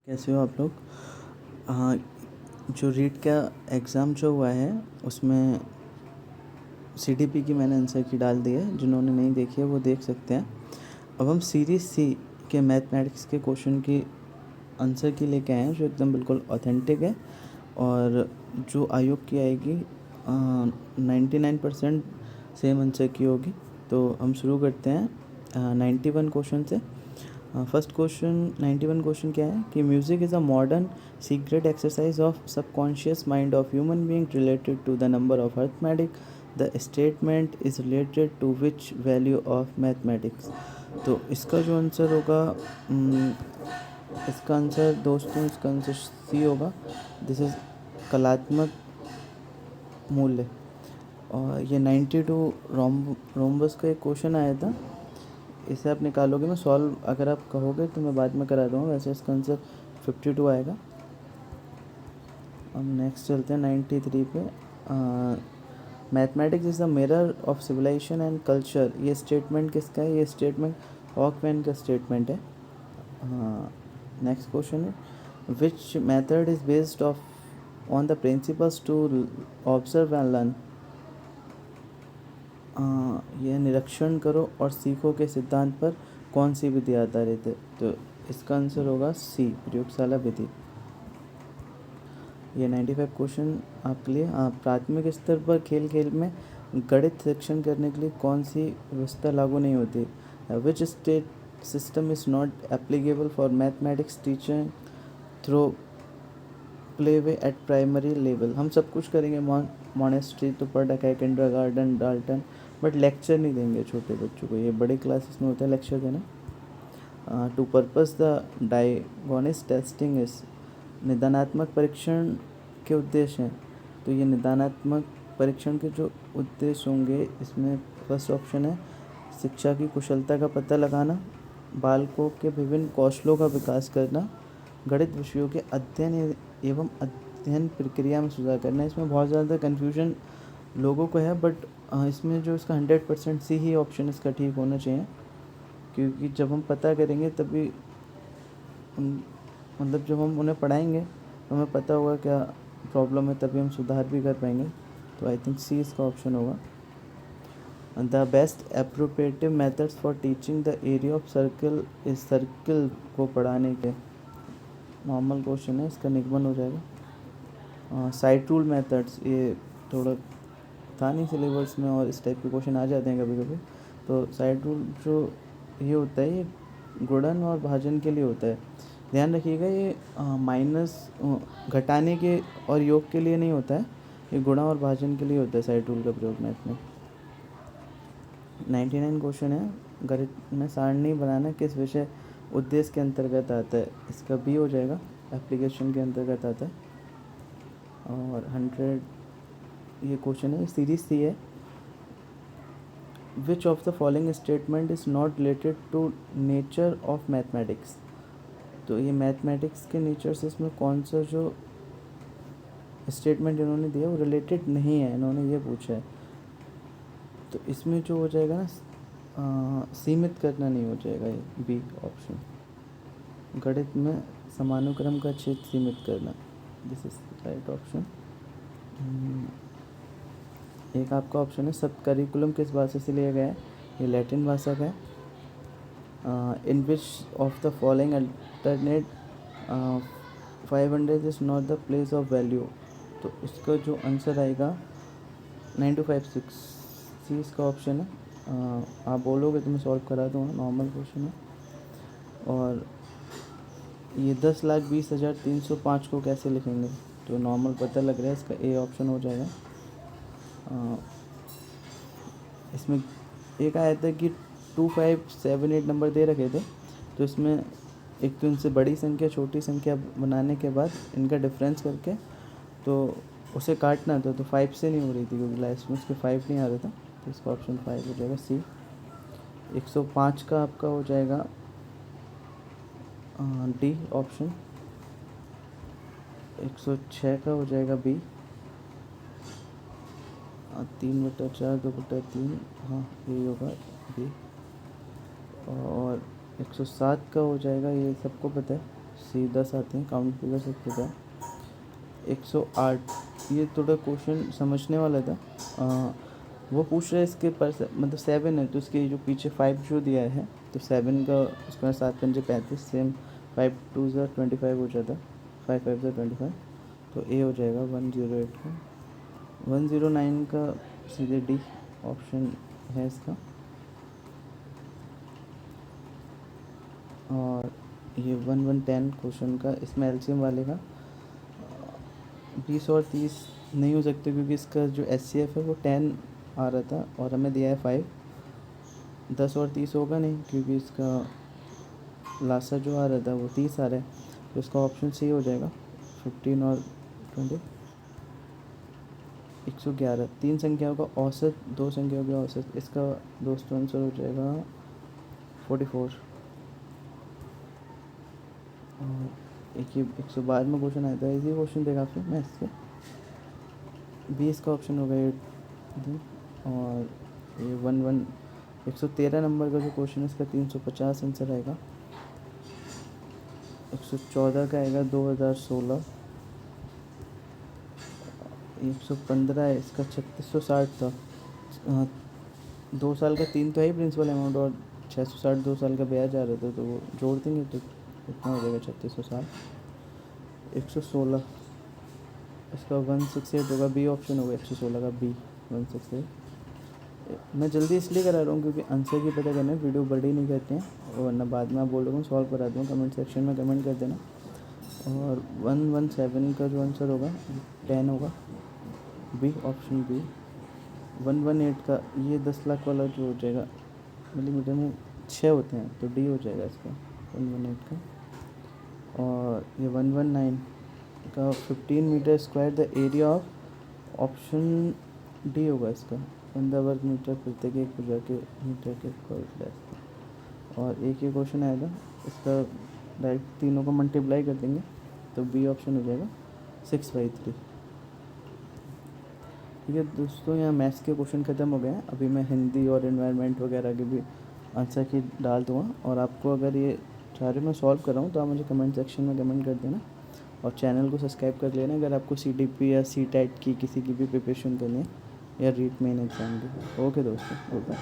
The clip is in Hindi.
कैसे हो आप लोग। हाँ, जो रीट का एग्ज़ाम जो हुआ है उसमें सीडीपी की मैंने आंसर की डाल दी है। जिन्होंने नहीं देखी है वो देख सकते हैं। अब हम सीरीज़ सी के मैथमेटिक्स के क्वेश्चन की आंसर की लेके आए हैं जो एकदम बिल्कुल ऑथेंटिक है और जो आयोग की आएगी 99% सेम आंसर की होगी। तो हम शुरू करते हैं 91 क्वेश्चन से। फर्स्ट क्वेश्चन 91 क्वेश्चन क्या है कि music is a modern secret exercise of subconscious mind of human being related to the number of arithmetic the statement is related to which value of mathematics. तो इसका जो आंसर होगा इसका आंसर दोस्तों इसका आंसर सी होगा। दिस इज़ कलात्मक मूल्य। और ये 92 रोम्बस का एक क्वेश्चन आया था। इसे आप निकालोगे, मैं सॉल्व अगर आप कहोगे तो मैं बाद में करा दूँगा। वैसे इसका आंसर 52 आएगा। अब नेक्स्ट चलते हैं 93 पे। Mathematics is the mirror of civilization and culture. ये स्टेटमेंट किसका है? ये स्टेटमेंट हॉकमैन का स्टेटमेंट है। नेक्स्ट क्वेश्चन है which method is based on the principles to observe and learn. यह निरीक्षण करो और सीखो के सिद्धांत पर कौन सी विधि आधारित है? तो इसका आंसर होगा सी, प्रयोगशाला विधि। ये 95 क्वेश्चन आपके लिए। प्राथमिक स्तर पर खेल खेल में गणित शिक्षण करने के लिए कौन सी व्यवस्था लागू नहीं होती? Which state system is not applicable for mathematics teaching through play way at primary level. हम सब कुछ करेंगे, मॉनेस्ट्री तो पढ़ रखा है, किंडरगार्टन, डाल्टन, बट लेक्चर नहीं देंगे छोटे बच्चों को। ये बड़े क्लासेस में होता है लेक्चर देना। To purpose the diagnostic testing is. निदानात्मक परीक्षण के उद्देश्य हैं। तो ये निदानात्मक परीक्षण के जो उद्देश्य होंगे इसमें फर्स्ट ऑप्शन है शिक्षा की कुशलता का पता लगाना, बालकों के विभिन्न कौशलों का विकास करना, गणित विषयों के अध्ययन एवं अध्ययन प्रक्रिया में सुधार करना। इसमें बहुत ज़्यादा कन्फ्यूजन लोगों को है, बट इसमें जो इसका 100% सी ही ऑप्शन इसका ठीक होना चाहिए। क्योंकि जब हम पता करेंगे तभी मतलब जब हम उन्हें पढ़ाएंगे तो हमें पता होगा क्या प्रॉब्लम है, तभी हम सुधार भी कर पाएंगे। तो आई थिंक सी इसका ऑप्शन होगा। The best appropriative methods for teaching the area of circle इस सर्कल को पढ़ाने के। नॉर्मल क्वेश्चन है, इसका निगमन हो जाएगा। साइड रूल मेथड्स, ये थोड़ा था नहीं सिलेबस में और इस टाइप के क्वेश्चन आ जाते हैं कभी कभी। तो साइड रूल जो ये होता है ये गुणन और भाजन के लिए होता है। ध्यान रखिएगा, ये माइनस घटाने के और योग के लिए नहीं होता है, ये गुणा और भाजन के लिए होता है साइड रूल का प्रयोग मैथ में। 99 क्वेश्चन है गणित में सारणी बनाना किस विषय उद्देश्य के अंतर्गत आता है? इसका बी हो जाएगा, एप्लीकेशन के अंतर्गत आता है। और 100 ये क्वेश्चन है, सीरीज सी है। Which of the following statement is not related to nature of mathematics. तो ये मैथमेटिक्स के नेचर से इसमें कौन सा जो स्टेटमेंट इन्होंने दिया वो रिलेटेड नहीं है, इन्होंने ये पूछा है। तो इसमें जो हो जाएगा ना सीमित करना नहीं हो जाएगा, ये बी ऑप्शन। गणित में समानुक्रम का क्षेत्र सीमित करना, दिस इज राइट ऑप्शन। एक आपका ऑप्शन है सब करिकुलम किस भाषा से लिया गया है? ये लैटिन भाषा का है। In which of the following alternate 500 is not the place of value. तो इसका जो आंसर आएगा 9256 सी इसका ऑप्शन है। आप बोलोगे तो मैं सॉल्व करा दूँगा, नॉर्मल क्वेश्चन है। और ये 10,20,305 को कैसे लिखेंगे? तो नॉर्मल पता लग रहा है, इसका ए ऑप्शन हो जाएगा। इसमें एक आया था कि 2578 नंबर दे रखे थे, तो इसमें एक तो इनसे बड़ी संख्या छोटी संख्या बनाने के बाद इनका डिफरेंस करके तो उसे काटना था, तो 5 से नहीं हो रही थी क्योंकि लास्ट में उसके 5 नहीं आ रहा था। तो इसका ऑप्शन 5 हो जाएगा सी। 105 का आपका हो जाएगा डी ऑप्शन। 106 का हो जाएगा बी। 3/4 2/3, हाँ यही होगा बी। और 107 का हो जाएगा, ये सबको पता है, 10 आते हैं, काउंट भी कर सकते थे। 108, ये थोड़ा क्वेश्चन समझने वाला था। वो पूछ रहे हैं इसके पर मतलब 7 है तो इसके जो पीछे 5 जो दिया है तो 7 का उसके बाद 7 पंजे 35, सेम 5 2 ज़ा 25 हो जाता, 5 5 ज़ा 25, तो ए हो जाएगा 108 का। 109 का सीधे डी ऑप्शन है इसका। और ये 1110 क्वेश्चन का, इसमें एलसीएम वाले का 20 और 30 नहीं हो सकते क्योंकि इसका जो एचसीएफ है वो 10 आ रहा था और हमें दिया है 5। 10 और 30 होगा नहीं क्योंकि इसका लास्ट जो आ रहा था वो 30 आ रहा है, तो इसका ऑप्शन सी हो जाएगा 15 और 20। 111, 3 संख्याओं का औसत, 2 संख्याओं का औसत, इसका दोस्तों आंसर हो जाएगा 44। और एक ये 112 में क्वेश्चन आया था, इजी क्वेश्चन देगा आपसे मैथ्स के, 20 का ऑप्शन होगा 8। और ये 113 नंबर का जो क्वेश्चन है इसका 350 आंसर आएगा। 114 का आएगा 2016। 115 है इसका 3660 था। 2 साल का 3 तो है ही प्रिंसिपल अमाउंट, और 660 2 साल का ब्याज आ रहा था, तो वो जोड़ देंगे तो इतना हो जाएगा 3660। 116 इसका 168 होगा, बी ऑप्शन होगा 116 का बी 168। मैं जल्दी इसलिए करा रहा हूँ क्योंकि आंसर की पता करना है, वीडियो बड़ी नहीं करते हैं और ना बाद में आप बोल रहे हो सॉल्व करा दूँ, कमेंट सेक्शन में कमेंट कर देना। और 117 का जो आंसर होगा 10 होगा, बी ऑप्शन बी। 118 का ये 10 लाख वाला जो हो जाएगा, मिलीमीटर में 6 होते हैं तो डी हो जाएगा इसका 118 का। और ये 119 का 15 metre square the area of, option D होगा इसका 15 वर्ग मीटर प्रत्येक एक भुजा के मीटर के स्क्वायर। और एक ये क्वेश्चन आया था, इसका डायरेक्ट तीनों को मल्टीप्लाई कर देंगे तो बी ऑप्शन हो जाएगा 6/3। ठीक है दोस्तों, यहाँ मैथ्स के क्वेश्चन ख़त्म हो गए हैं। अभी मैं हिंदी और एनवायरनमेंट वगैरह के भी आंसर की डाल दूँगा, और आपको अगर ये सारे मैं सॉल्व कर रहा हूँ तो आप मुझे कमेंट सेक्शन में कमेंट कर देना और चैनल को सब्सक्राइब कर लेना अगर आपको सीडीपी या सीटेट की किसी की भी प्रिपरेशन करनी है या रीट मेन एग्ज़ाम की। ओके दोस्तों, बाय।